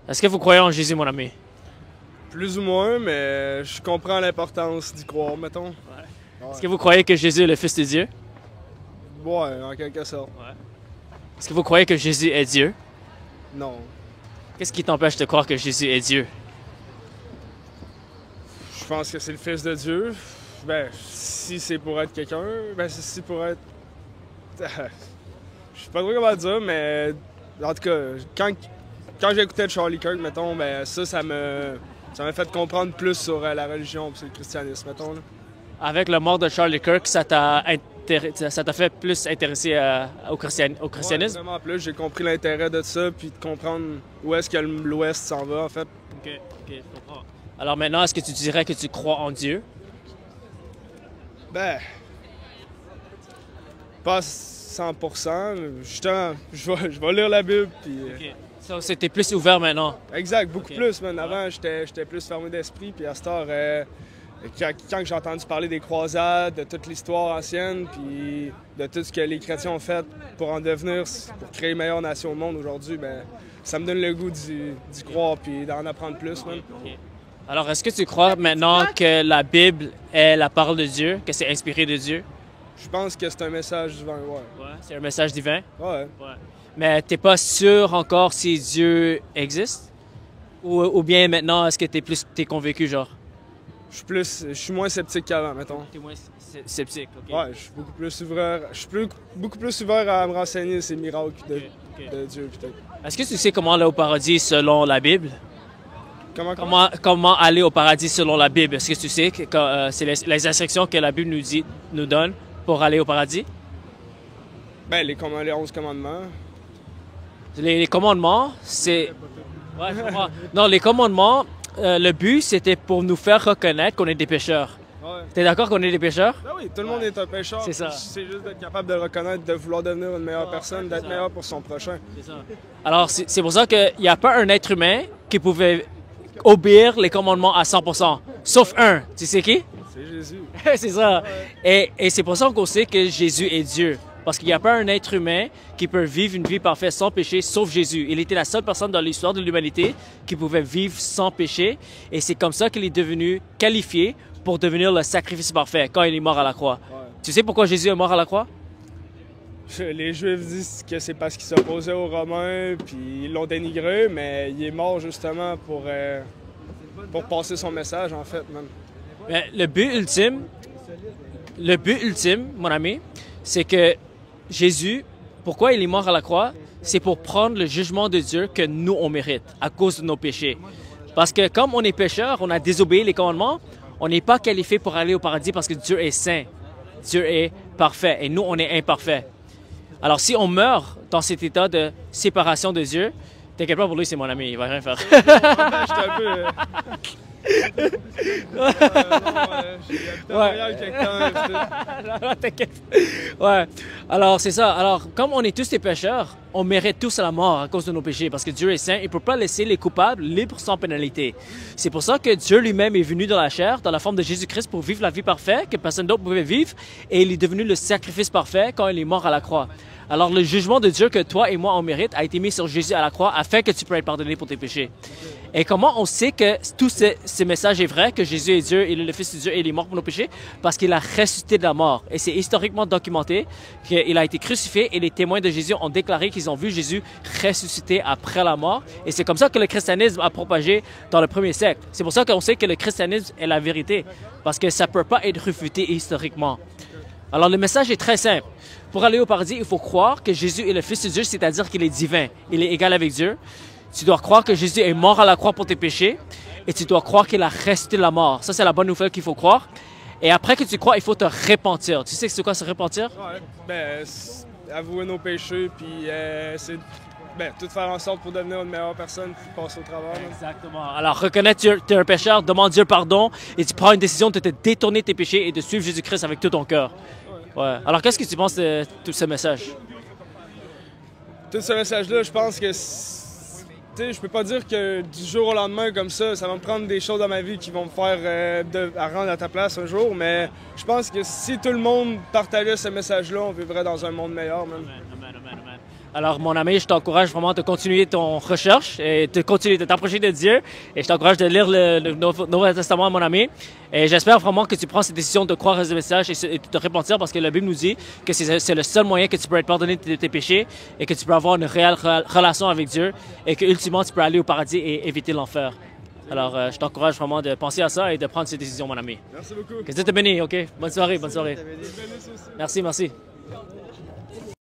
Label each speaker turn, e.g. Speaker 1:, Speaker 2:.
Speaker 1: Est-ce que vous croyez en Jésus, mon ami?
Speaker 2: Plus ou moins, mais je comprends l'importance d'y croire, mettons. Ouais.
Speaker 1: Est-ce que vous croyez que Jésus est le Fils de Dieu?
Speaker 2: Ouais, en quelque sorte.
Speaker 1: Est-ce que vous croyez que Jésus est Dieu?
Speaker 2: Non.
Speaker 1: Qu'est-ce qui t'empêche de croire que Jésus est Dieu?
Speaker 2: Je pense que c'est le Fils de Dieu. Ben, si c'est pour être quelqu'un, ben, si c'est pour être... Je sais pas trop comment dire, mais en tout cas, quand j'écoutais Charlie Kirk, mettons, ben ça m'a fait comprendre plus sur la religion et le christianisme, mettons. Là.
Speaker 1: Avec la mort de Charlie Kirk, ça t'a fait plus intéresser au christianisme?
Speaker 2: Ouais, vraiment plus. J'ai compris l'intérêt de ça, puis de comprendre où est-ce que l'Ouest s'en va, en fait.
Speaker 1: Ok, je comprends. Alors maintenant, est-ce que tu dirais que tu crois en Dieu?
Speaker 2: Ben... Pas 100%. Justement, je vais lire la Bible, puis...
Speaker 1: Ok. So, c'était plus ouvert maintenant?
Speaker 2: Exact, beaucoup plus, man. Avant, j'étais plus fermé d'esprit, puis à cette heure... Quand j'ai entendu parler des croisades, de toute l'histoire ancienne, puis de tout ce que les chrétiens ont fait pour en devenir, pour créer une meilleure nation au monde aujourd'hui, ben ça me donne le goût d'y croire puis d'en apprendre plus, man.
Speaker 1: Okay. Alors, est-ce que tu crois maintenant que la Bible est la parole de Dieu, que c'est inspiré de Dieu?
Speaker 2: Je pense que c'est un message divin, ouais.
Speaker 1: C'est un message divin?
Speaker 2: Ouais.
Speaker 1: Mais t'es pas sûr encore si Dieu existe? Ou bien maintenant, est-ce que t'es convaincu, genre?
Speaker 2: Je suis moins sceptique qu'avant, mettons.
Speaker 1: T'es moins sceptique, ok.
Speaker 2: Ouais, je suis beaucoup plus ouvert. Je suis beaucoup plus ouvert à me renseigner ces miracles de Dieu, peut-être.
Speaker 1: Est-ce que tu sais comment aller au paradis selon la Bible? Comment aller au paradis selon la Bible? Est-ce que tu sais que c'est les instructions que la Bible nous donne pour aller au paradis?
Speaker 2: Ben, les 11 commandements.
Speaker 1: Les commandements, c'est... Ouais, je comprends. Non, les commandements... le but, c'était pour nous faire reconnaître qu'on est des pécheurs.
Speaker 2: Ouais.
Speaker 1: T'es d'accord qu'on est des pécheurs?
Speaker 2: Ben oui, tout le monde est un pécheur.
Speaker 1: C'est ça.
Speaker 2: C'est juste d'être capable de le reconnaître, de vouloir devenir une meilleure personne, d'être meilleur pour son prochain.
Speaker 1: C'est ça. Alors, c'est pour ça qu'il n'y a pas un être humain qui pouvait obéir les commandements à 100%. Sauf un. Tu sais qui?
Speaker 2: C'est Jésus.
Speaker 1: C'est ça.
Speaker 2: Ouais.
Speaker 1: Et c'est pour ça qu'on sait que Jésus est Dieu. Parce qu'il n'y a pas un être humain qui peut vivre une vie parfaite sans péché, sauf Jésus. Il était la seule personne dans l'histoire de l'humanité qui pouvait vivre sans péché. Et c'est comme ça qu'il est devenu qualifié pour devenir le sacrifice parfait quand il est mort à la croix.
Speaker 2: Ouais.
Speaker 1: Tu sais pourquoi Jésus est mort à la croix?
Speaker 2: Les Juifs disent que c'est parce qu'il s'opposait aux Romains, puis ils l'ont dénigré, mais il est mort justement pour passer son message, en fait, même.
Speaker 1: Mais le but ultime, mon ami, c'est que Jésus, pourquoi il est mort à la croix? C'est pour prendre le jugement de Dieu que nous, on mérite à cause de nos péchés. Parce que comme on est pécheurs, on a désobéi les commandements, on n'est pas qualifié pour aller au paradis parce que Dieu est saint. Dieu est parfait et nous, on est imparfaits. Alors, si on meurt dans cet état de séparation de Dieu, t'inquiète pas pour lui, c'est mon ami, il va rien faire.
Speaker 2: J'étais un peu...
Speaker 1: Non, t'inquiète. Ouais. Alors, c'est ça. Alors, comme on est tous des pécheurs, on mérite tous la mort à cause de nos péchés. Parce que Dieu est saint, il ne peut pas laisser les coupables libres sans pénalité. C'est pour ça que Dieu lui-même est venu dans la chair, dans la forme de Jésus-Christ, pour vivre la vie parfaite que personne d'autre pouvait vivre. Et il est devenu le sacrifice parfait quand il est mort à la croix. Alors, le jugement de Dieu que toi et moi on mérite a été mis sur Jésus à la croix afin que tu puisses être pardonné pour tes péchés. Et comment on sait que tout ce message est vrai, que Jésus est Dieu, il est le Fils de Dieu et il est mort pour nos péchés? Parce qu'il a ressuscité de la mort. Et c'est historiquement documenté qu'il a été crucifié et les témoins de Jésus ont déclaré qu'ils ont vu Jésus ressusciter après la mort. Et c'est comme ça que le christianisme a propagé dans le premier siècle. C'est pour ça qu'on sait que le christianisme est la vérité. Parce que ça ne peut pas être refuté historiquement. Alors le message est très simple. Pour aller au paradis, il faut croire que Jésus est le Fils de Dieu, c'est-à-dire qu'il est divin. Il est égal avec Dieu. Tu dois croire que Jésus est mort à la croix pour tes péchés et tu dois croire qu'il a ressuscité de la mort. Ça, c'est la bonne nouvelle qu'il faut croire. Et après que tu crois, il faut te repentir. Tu sais c'est quoi se repentir?
Speaker 2: Ouais, ben, avouer nos péchés, puis tout faire en sorte pour devenir une meilleure personne, puis passer au travers.
Speaker 1: Exactement. Alors, reconnaître que tu es un pécheur, demande Dieu pardon et tu prends une décision de te détourner de tes péchés et de suivre Jésus-Christ avec tout ton cœur. Ouais. Alors, qu'est-ce que tu penses de tout ce message?
Speaker 2: Tout ce message-là, je pense que... Je peux pas dire que du jour au lendemain comme ça va me prendre des choses dans ma vie qui vont me faire à rendre à ta place un jour, mais je pense que si tout le monde partageait ce message-là, on vivrait dans un monde meilleur. Même.
Speaker 1: Amen. Alors, mon ami, je t'encourage vraiment de continuer ton recherche et de continuer de t'approcher de Dieu. Et je t'encourage de lire le Nouveau Testament, mon ami. Et j'espère vraiment que tu prends cette décision de croire à ce message et de te repentir parce que la Bible nous dit que c'est le seul moyen que tu peux être pardonné de tes péchés et que tu peux avoir une réelle relation avec Dieu et que, ultimement, tu peux aller au paradis et éviter l'enfer. Alors, je t'encourage vraiment de penser à ça et de prendre cette décision, mon ami.
Speaker 2: Merci beaucoup.
Speaker 1: Que Dieu te bénisse, OK? Bonne soirée, bonne soirée.
Speaker 2: Merci.
Speaker 1: Merci, merci.